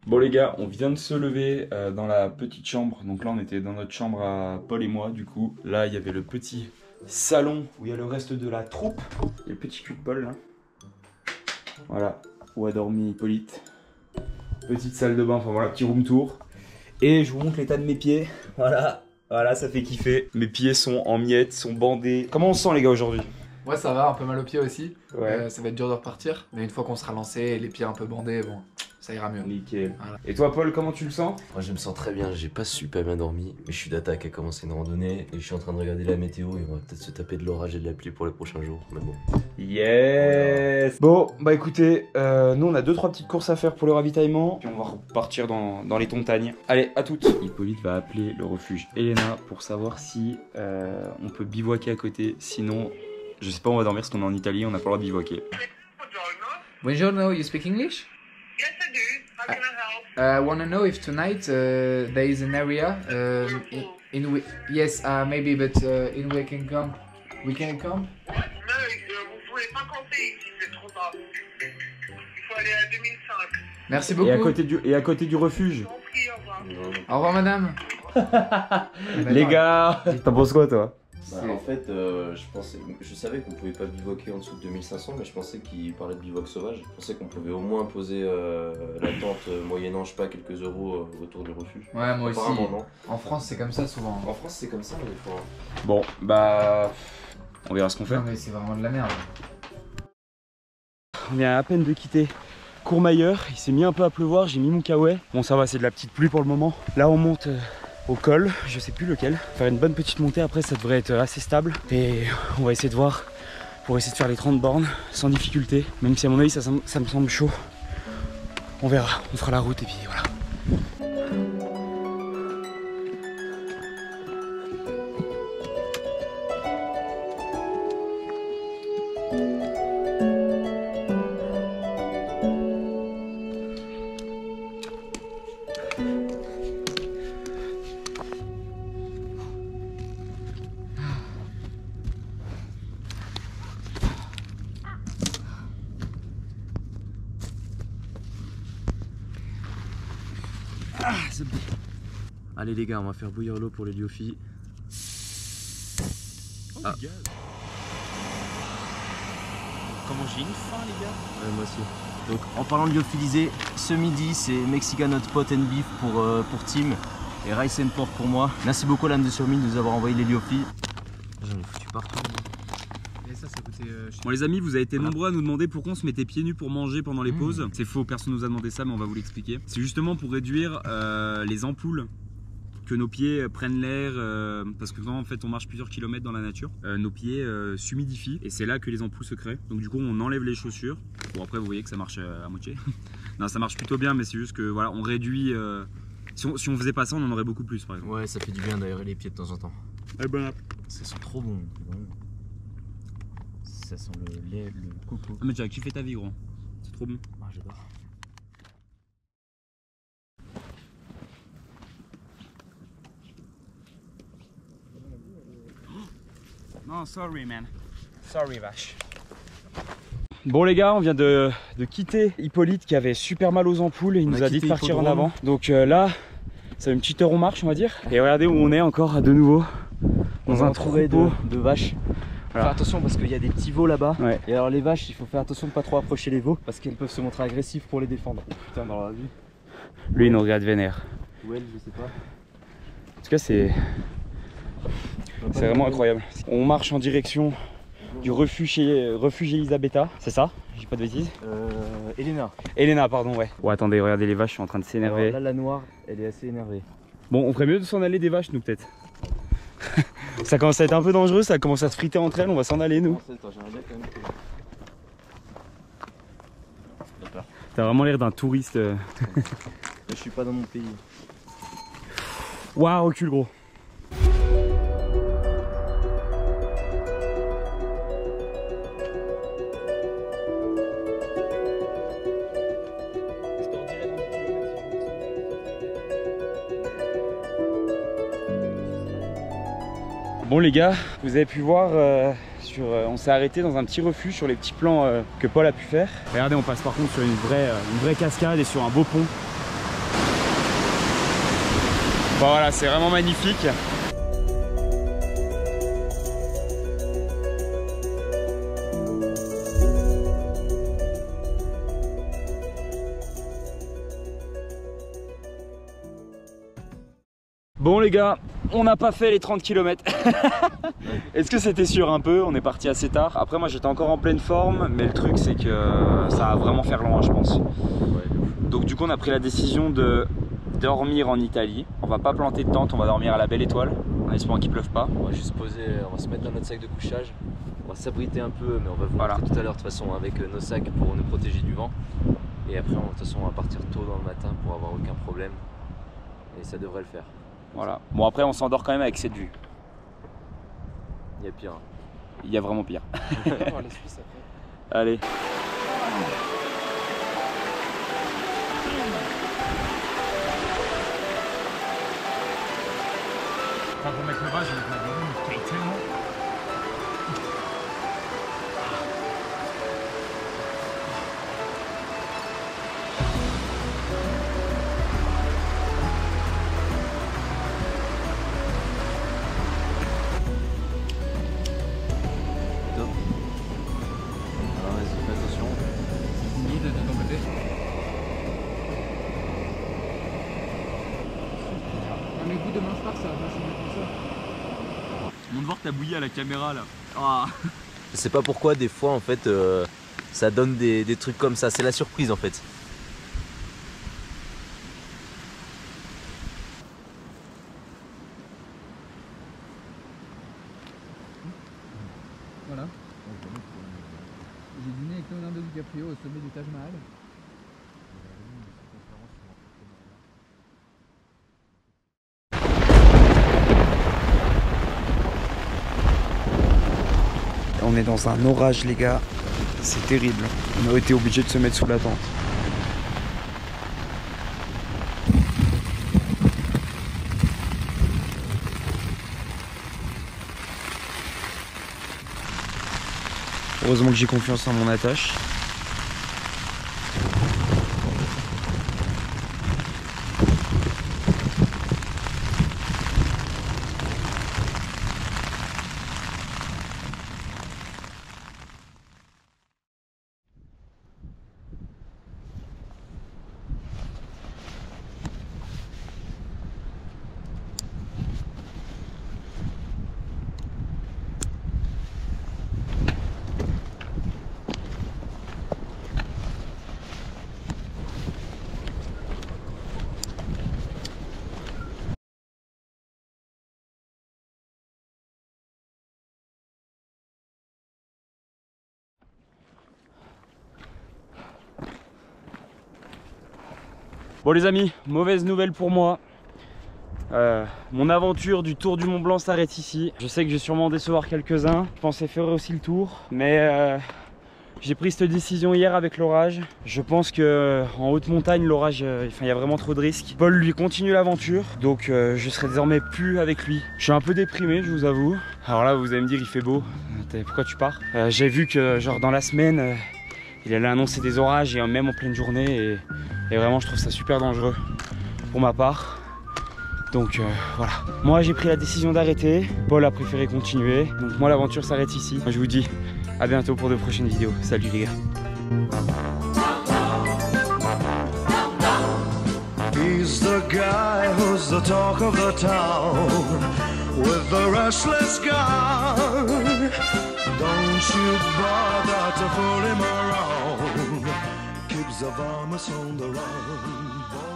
Bon les gars, on vient de se lever dans la petite chambre. Donc là on était dans notre chambre à Paul et moi du coup. Là il y avait le petit salon où il y a le reste de la troupe. Il y a le petit cul de Paul là. Voilà, où a dormi Hippolyte. Petite salle de bain, enfin voilà, petit room tour. Et je vous montre l'état de mes pieds. Voilà, voilà, ça fait kiffer. Mes pieds sont en miettes, sont bandés. Comment on se sent les gars aujourd'hui? Moi ça va, un peu mal aux pieds aussi. Ouais. Ça va être dur de repartir. Mais une fois qu'on sera lancé, les pieds un peu bandés, bon, ça ira mieux. Nickel. Voilà. Et toi Paul, comment tu le sens? Moi je me sens très bien, j'ai pas super bien dormi, mais je suis d'attaque à commencer une randonnée et je suis en train de regarder la météo et on va peut-être se taper de l'orage et de la pluie pour les prochains jours. Mais bon. Yes. Bon, bah écoutez, nous on a 2-3 petites courses à faire pour le ravitaillement, puis on va repartir dans les montagnes. Allez, à toutes. Hippolyte va appeler le refuge Elena pour savoir si on peut bivouaquer à côté, sinon, je sais pas, on va dormir parce qu'on est en Italie, on n'a pas le droit de bivouaquer. Buongiorno, you speak English? Yes, I do. How can I help? I want to know if tonight there is an area in which, yes, maybe, but in we can come. We can come? Non, vous pouvez pas compter ici, c'est trop bas. Il faut aller à 2005. Merci beaucoup. Et à côté du refuge. Je vous en prie, au revoir. Au revoir madame. Les gars, t'en penses quoi toi? Bah, en fait, je savais qu'on pouvait pas bivouaquer en dessous de 2500, mais je pensais qu'il parlait de bivouac sauvage. Je pensais qu'on pouvait au moins poser la tente moyennant, je sais pas, quelques euros autour du refuge. Ouais, moi aussi. Apparemment, non. En France c'est comme ça souvent. En France c'est comme ça, mais faut... Bon, bah, on verra ce qu'on fait. Non mais c'est vraiment de la merde. On vient à peine de quitter Courmayeur, il s'est mis un peu à pleuvoir, j'ai mis mon kawaii. Bon ça va, c'est de la petite pluie pour le moment. Là on monte au col, je sais plus lequel. Faire une bonne petite montée, après ça devrait être assez stable. Et on va essayer de voir pour essayer de faire les 30 bornes sans difficulté. Même si à mon avis ça me semble chaud. On verra, on fera la route et puis voilà. Allez les gars, on va faire bouillir l'eau pour les lyophiles. Oh, les gars. Comment j'ai une faim les gars? Ouais, moi aussi. Donc en parlant de lyophilisé, ce midi c'est Mexican Hot Pot and Beef pour Tim et Rice and Pork pour moi. Merci beaucoup l'âme de surmine de nous avoir envoyé les lyophiles. J'en ai foutu partout. Et ça coûtait Bon les amis, vous avez été nombreux à nous demander pourquoi on se mettait pieds nus pour manger pendant les pauses. C'est faux, personne nous a demandé ça mais on va vous l'expliquer. C'est justement pour réduire les ampoules, que nos pieds prennent l'air, parce que quand en fait on marche plusieurs kilomètres dans la nature, nos pieds s'humidifient et c'est là que les ampoules se créent. Donc du coup on enlève les chaussures. Bon après vous voyez que ça marche à moitié. Non ça marche plutôt bien mais c'est juste que voilà on réduit, si on faisait pas ça on en aurait beaucoup plus par exemple. Ouais, ça fait du bien d'aérer les pieds de temps en temps. Eh ben... Ça sent trop bon. Ça sent le lait, le coco. Ah mais tu as kiffé ta vie gros, c'est trop bon. Ah, j'adore. Non, sorry man. Sorry vache. Bon les gars, on vient de quitter Hippolyte qui avait super mal aux ampoules et il nous a dit de partir en avant. Donc là, c'est une petite heure on marche on va dire. Et regardez où on est encore de nouveau. Dans un troupeau de vaches. Voilà. Faire attention parce qu'il y a des petits veaux là-bas. Ouais. Et alors les vaches, il faut faire attention de pas trop approcher les veaux parce qu'elles peuvent se montrer agressives pour les défendre. Putain, dans la vie. Lui il nous regarde vénère. Ou elle, je sais pas. En tout cas c'est vraiment incroyable. On marche en direction du refuge Elisabetta, c'est ça? J'ai pas de bêtises? Elena. Elena pardon ouais. Oh attendez, regardez les vaches sont en train de s'énerver. Là la noire, elle est assez énervée. Bon on ferait mieux de s'en aller des vaches nous peut-être. Ça commence à être un peu dangereux, ça commence à se friter entre elles, on va s'en aller nous. T'as vraiment l'air d'un touriste. Je suis pas dans mon pays. Waouh, recule gros. Bon les gars, vous avez pu voir, on s'est arrêté dans un petit refuge sur les petits plans que Paul a pu faire. Regardez, on passe par contre sur une vraie cascade et sur un beau pont. Bon voilà, c'est vraiment magnifique. Bon les gars, on n'a pas fait les 30 km. Est-ce que c'était sûr un peu? On est parti assez tard. Après moi j'étais encore en pleine forme, mais le truc c'est que ça va vraiment faire loin je pense. Donc du coup on a pris la décision de dormir en Italie. On va pas planter de tente, on va dormir à la Belle Étoile, en espérant qu'il pleuve pas. On va juste poser, on va se mettre dans notre sac de couchage. On va s'abriter un peu, mais on va vous montrer tout à l'heure de toute façon avec nos sacs pour nous protéger du vent. Et après de toute façon on va partir tôt dans le matin pour avoir aucun problème. Et ça devrait le faire. Voilà. Bon après on s'endort quand même avec cette vue. Il y a pire. Il y a vraiment pire. On va voir la Suisse après. Allez. Pour mettre le bas, je vais mettre ma déroule, je paye tellement. Mais vous demain soir ça va pas se mettre comme ça. On va voir que t'as bouilli à la caméra là. Oh. Je sais pas pourquoi des fois en fait ça donne des trucs comme ça, c'est la surprise en fait. Voilà. J'ai dîné avec Leonardo DiCaprio au sommet du Taj Mahal. On est dans un orage les gars, c'est terrible. On a été obligé de se mettre sous la tente. Heureusement que j'ai confiance en mon attache. Bon les amis, mauvaise nouvelle pour moi. Mon aventure du Tour du Mont Blanc s'arrête ici. Je sais que je vais sûrement décevoir quelques-uns. Je pensais faire aussi le tour, mais j'ai pris cette décision hier avec l'orage. Je pense que en haute montagne, l'orage, il y a vraiment trop de risques. Paul lui continue l'aventure, donc je serai désormais plus avec lui. Je suis un peu déprimé, je vous avoue. Alors là, vous allez me dire, il fait beau. Pourquoi tu pars? J'ai vu que genre dans la semaine, il allait annoncer des orages et même en pleine journée. Et vraiment, je trouve ça super dangereux pour ma part. Donc voilà. Moi, j'ai pris la décision d'arrêter. Paul a préféré continuer. Donc moi, l'aventure s'arrête ici. Je vous dis à bientôt pour de prochaines vidéos. Salut les gars. He's the guy who's the talk of the town with the restless gun. Don't you bother to fool him around. Keeps the varmints on the run.